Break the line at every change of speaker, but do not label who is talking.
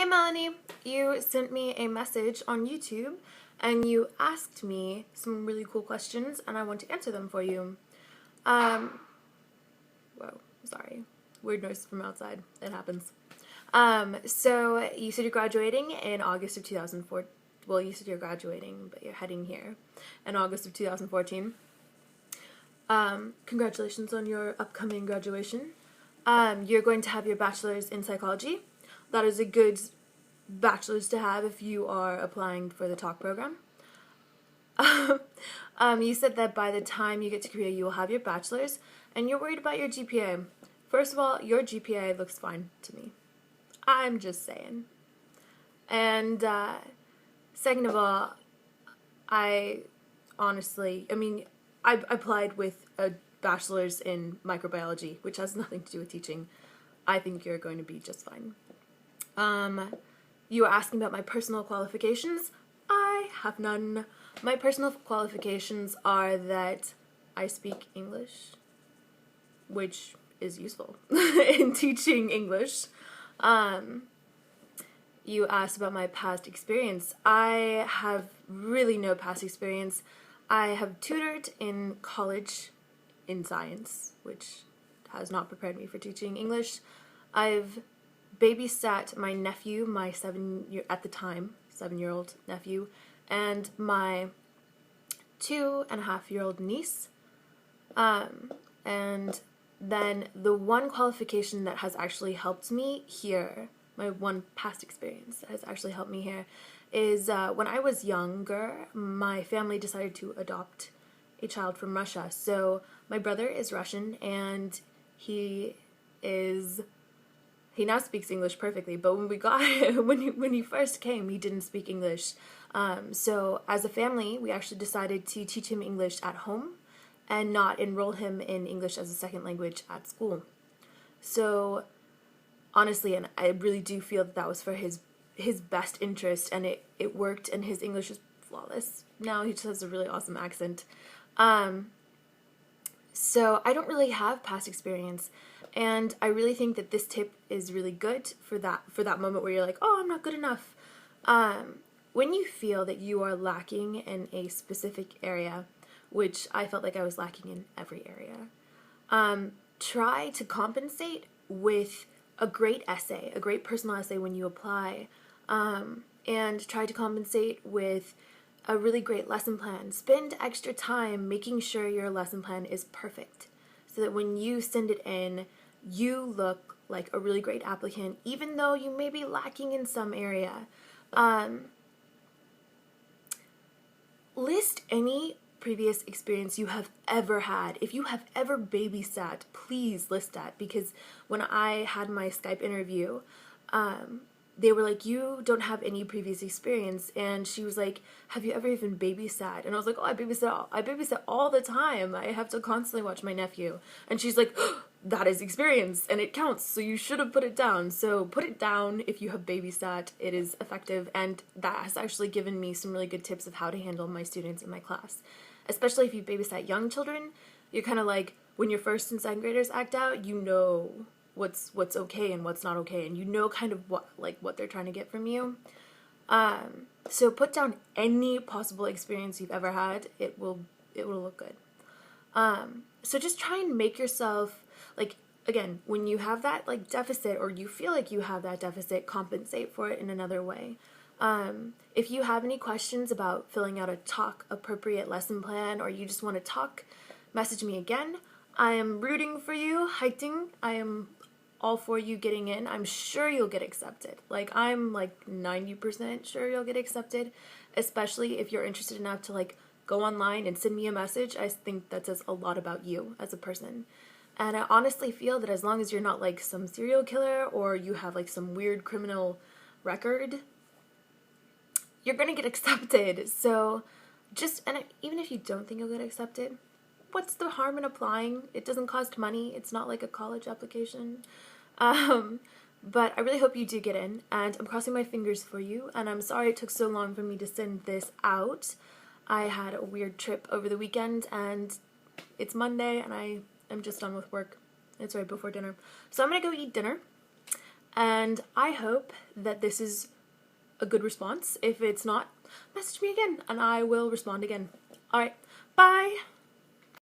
Melanie, you sent me a message on YouTube and you asked me some really cool questions and I want to answer them for you. Whoa, sorry. Weird noise from outside. It happens. So you said you're graduating in August of 2004. Well, you said you're graduating, but you're heading here in August of 2014. Congratulations on your upcoming graduation. You're going to have your bachelor's in psychology. That is a good bachelor's to have if you are applying for the TaLK program. You said that by the time you get to Korea, you will have your bachelor's, and you're worried about your GPA. First of all, your GPA looks fine to me. I'm just saying. And second of all, I applied with a bachelor's in microbiology, which has nothing to do with teaching. I think you're going to be just fine. You were asking about my personal qualifications. I have none. My personal qualifications are that I speak English, which is useful in teaching English. You asked about my past experience. I have really no past experience. I have tutored in college in science, which has not prepared me for teaching English. I've babysat my nephew, my 7-year-old nephew, and my 2.5-year-old niece. And then the one qualification that has actually helped me here, my one past experience that has actually helped me here, is when I was younger, my family decided to adopt a child from Russia. So my brother is Russian, and he now speaks English perfectly, but when he first came, he didn't speak English. So as a family, we actually decided to teach him English at home and not enroll him in English as a second language at school. So honestly, and I really do feel that was for his best interest, and it worked, and his English is flawless. Now he just has a really awesome accent. So I don't really have past experience, and I really think that this tip is really good for that moment where you're like, oh, I'm not good enough. When you feel that you are lacking in a specific area, which I felt like I was lacking in every area, try to compensate with a great essay, a great personal essay when you apply, and try to compensate with a really great lesson plan. Spend extra time making sure your lesson plan is perfect so that when you send it in, you look like a really great applicant, even though you may be lacking in some area. List any previous experience you have ever had. If you have ever babysat, please list that, because when I had my Skype interview, they were like, you don't have any previous experience, and she was like, have you ever even babysat? And I was like, oh, I babysit all the time. I have to constantly watch my nephew. And she's like, oh, that is experience, and it counts, so you should have put it down. So put it down if you have babysat. It is effective, and that has actually given me some really good tips of how to handle my students in my class. Especially if you babysat young children, you're kind of like, when your first and second graders act out, you know what's okay and what's not okay, and you know kind of what they're trying to get from you. So put down any possible experience you've ever had. It will look good. So just try and make yourself, like, again, when you have that like deficit, or you feel like you have that deficit, compensate for it in another way. If you have any questions about filling out a TaLK appropriate lesson plan, or you just want to talk, message me again. I am rooting for you, Haiting. I am all for you getting in. I'm sure you'll get accepted. Like, I'm like 90% sure you'll get accepted, especially if you're interested enough to like go online and send me a message. I think that says a lot about you as a person. And I honestly feel that as long as you're not like some serial killer, or you have like some weird criminal record, you're gonna get accepted. So and even if you don't think you'll get accepted, what's the harm in applying? It doesn't cost money. It's not like a college application. But I really hope you do get in, and I'm crossing my fingers for you, and I'm sorry it took so long for me to send this out. I had a weird trip over the weekend, and it's Monday, and I am just done with work. It's right before dinner. So I'm gonna go eat dinner, And I hope that this is a good response. If it's not, message me again and I will respond again. Alright, bye!